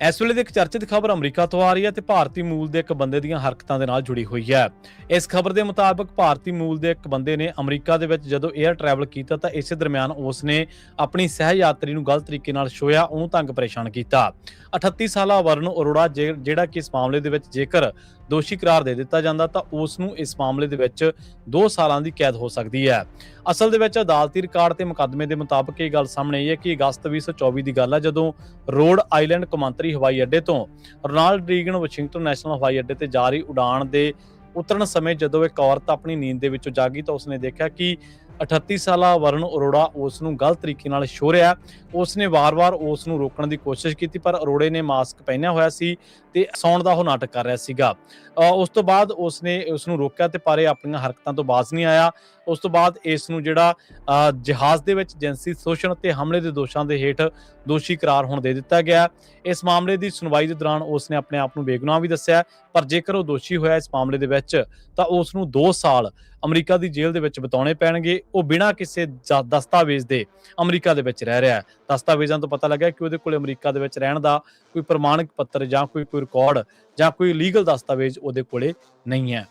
ਇਸ ਵੇਲੇ ਦੀ ਇੱਕ ਚਰਚਿਤ ਖਬਰ ਅਮਰੀਕਾ ਤੋਂ ਆ ਰਹੀ ਹੈ ਤੇ ਭਾਰਤੀ ਮੂਲ ਦੇ ਇੱਕ ਬੰਦੇ ਦੀਆਂ ਹਰਕਤਾਂ ਦੇ ਨਾਲ ਜੁੜੀ ਹੋਈ ਹੈ। ਇਸ ਖਬਰ ਦੇ ਮੁਤਾਬਕ ਭਾਰਤੀ ਮੂਲ ਦੇ ਇੱਕ ਬੰਦੇ ਨੇ ਅਮਰੀਕਾ ਦੇ ਵਿੱਚ ਜਦੋਂ 에ਅਰ ਟਰੈਵਲ ਕੀਤਾ ਤਾਂ ਇਸੇ ਦਰਮਿਆਨ ਉਸ ਨੇ ਆਪਣੀ ਸਹਿ ਯਾਤਰੀ ਨੂੰ ਗਲਤ ਤਰੀਕੇ ਨਾਲ ਛੋਹਿਆ, ਉਹਨੂੰ ਤੰਗ ਪਰੇਸ਼ਾਨ ਕੀਤਾ। 38 ਸਾਲਾ ਵਰਨ ਅਰੋੜਾ ਜਿਹੜਾ ਕਿ ਇਸ ਮਾਮਲੇ ਦੇ ਵਿੱਚ ਜੇਕਰ ਦੋਸ਼ੀ ਕਰਾਰ ਦੇ ਦਿੱਤਾ ਜਾਂਦਾ ਤਾਂ ਉਸ ਨੂੰ ਇਸ ਮਾਮਲੇ ਦੇ ਵਿੱਚ 2 ਸਾਲਾਂ ਦੀ ਕੈਦ ਹੋ ਸਕਦੀ ਹੈ। ਅਸਲ ਦੇ ਵਿੱਚ ਅਦਾਲਤੀ ਰਿਕਾਰਡ ਤੇ ਮੁਕੱਦਮੇ ਦੇ ਮੁਤਾਬਕ ਇਹ ਗੱਲ ਸਾਹਮਣੇ ਆਈ ਹੈ ਕਿ ਅਗਸਤ 2024 ਦੀ ਗੱਲ ਹੈ, ਜਦੋਂ ਰੋਡ ਆਈਲੈਂਡ ਕੌਮਾਂਤਰੀ ਹਵਾਈ ਅੱਡੇ ਤੋਂ ਰੋਨਾਲਡ ਰੀਗਨ ਵਾਸ਼ਿੰਗਟਨ ਨੈਸ਼ਨਲ ਹਵਾਈ ਅੱਡੇ ਤੇ ਜਾਰੀ ਉਡਾਣ ਦੇ ਉਤਰਨ ਸਮੇਂ ਜਦੋਂ ਇੱਕ ਔਰਤ ਆਪਣੀ ਨੀਂਦ ਦੇ ਵਿੱਚੋਂ ਜਾਗੀ ਤਾਂ ਉਸਨੇ ਦੇਖਿਆ ਕਿ 38 ਸਾਲਾ ਵਰਨ ਅਰੋੜਾ ਉਸ ਨੂੰ ਗਲਤ ਤਰੀਕੇ ਨਾਲ ਛੋਹ ਰਿਹਾ। ਉਸਨੇ ਵਾਰ-ਵਾਰ ਉਸ ਨੂੰ ਰੋਕਣ ਦੀ ਕੋਸ਼ਿਸ਼ ਕੀਤੀ ਪਰ ਅਰੋੜੇ ਨੇ ਮਾਸਕ ਪਹਿਨਿਆ ਹੋਇਆ ਸੀ ਤੇ ਸੌਣ ਦਾ ਉਹ ਨਾਟਕ ਕਰ ਰਿਹਾ ਸੀਗਾ। ਉਸ ਤੋਂ ਬਾਅਦ ਉਸਨੇ ਉਸ ਨੂੰ ਰੋਕਿਆ ਤੇ ਪਰ ਇਹ ਆਪਣੀਆਂ ਹਰਕਤਾਂ ਤੋਂ ਬਾਜ਼ ਨਹੀਂ ਆਇਆ। ਉਸ ਤੋਂ ਬਾਅਦ ਇਸ ਨੂੰ ਜਿਹੜਾ ਜਹਾਜ਼ ਦੇ ਵਿੱਚ ਜਿਨਸੀ ਸ਼ੋਸ਼ਣ ਤੇ ਹਮਲੇ ਦੇ ਦੋਸ਼ਾਂ ਦੇ ਹੇਠ ਦੋਸ਼ੀ ਕਰਾਰ ਹੁਣ ਦੇ ਦਿੱਤਾ ਗਿਆ। ਇਸ ਮਾਮਲੇ ਦੀ ਸੁਣਵਾਈ ਦੇ ਦੌਰਾਨ ਉਸਨੇ ਆਪਣੇ ਆਪ ਨੂੰ ਬੇਗੁਨਾਹ ਵੀ ਦੱਸਿਆ, ਪਰ ਜੇਕਰ ਉਹ ਦੋਸ਼ੀ ਹੋਇਆ ਇਸ ਮਾਮਲੇ ਦੇ ਵਿੱਚ ਤਾਂ ਉਸ ਨੂੰ 2 ਸਾਲ ਅਮਰੀਕਾ ਦੀ ਜੇਲ੍ਹ ਦੇ ਵਿੱਚ ਬਿਤਾਉਣੇ ਪੈਣਗੇ। ਉਹ ਬਿਨਾਂ ਕਿਸੇ ਦਸਤਾਵੇਜ਼ ਦੇ ਅਮਰੀਕਾ ਦੇ ਵਿੱਚ ਰਹਿ ਰਿਹਾ ਹੈ। ਦਸਤਾਵੇਜ਼ਾਂ ਤੋਂ ਪਤਾ ਲੱਗਾ ਕਿ ਉਹਦੇ ਕੋਲ ਅਮਰੀਕਾ ਦੇ ਵਿੱਚ ਰਹਿਣ ਦਾ ਕੋਈ ਪ੍ਰਮਾਣਿਕ ਪੱਤਰ ਜਾਂ ਕੋਈ ਰਿਕਾਰਡ ਜਾਂ ਕੋਈ ਲੀਗਲ ਦਸਤਾਵੇਜ਼ ਉਹਦੇ ਕੋਲੇ ਨਹੀਂ ਹੈ।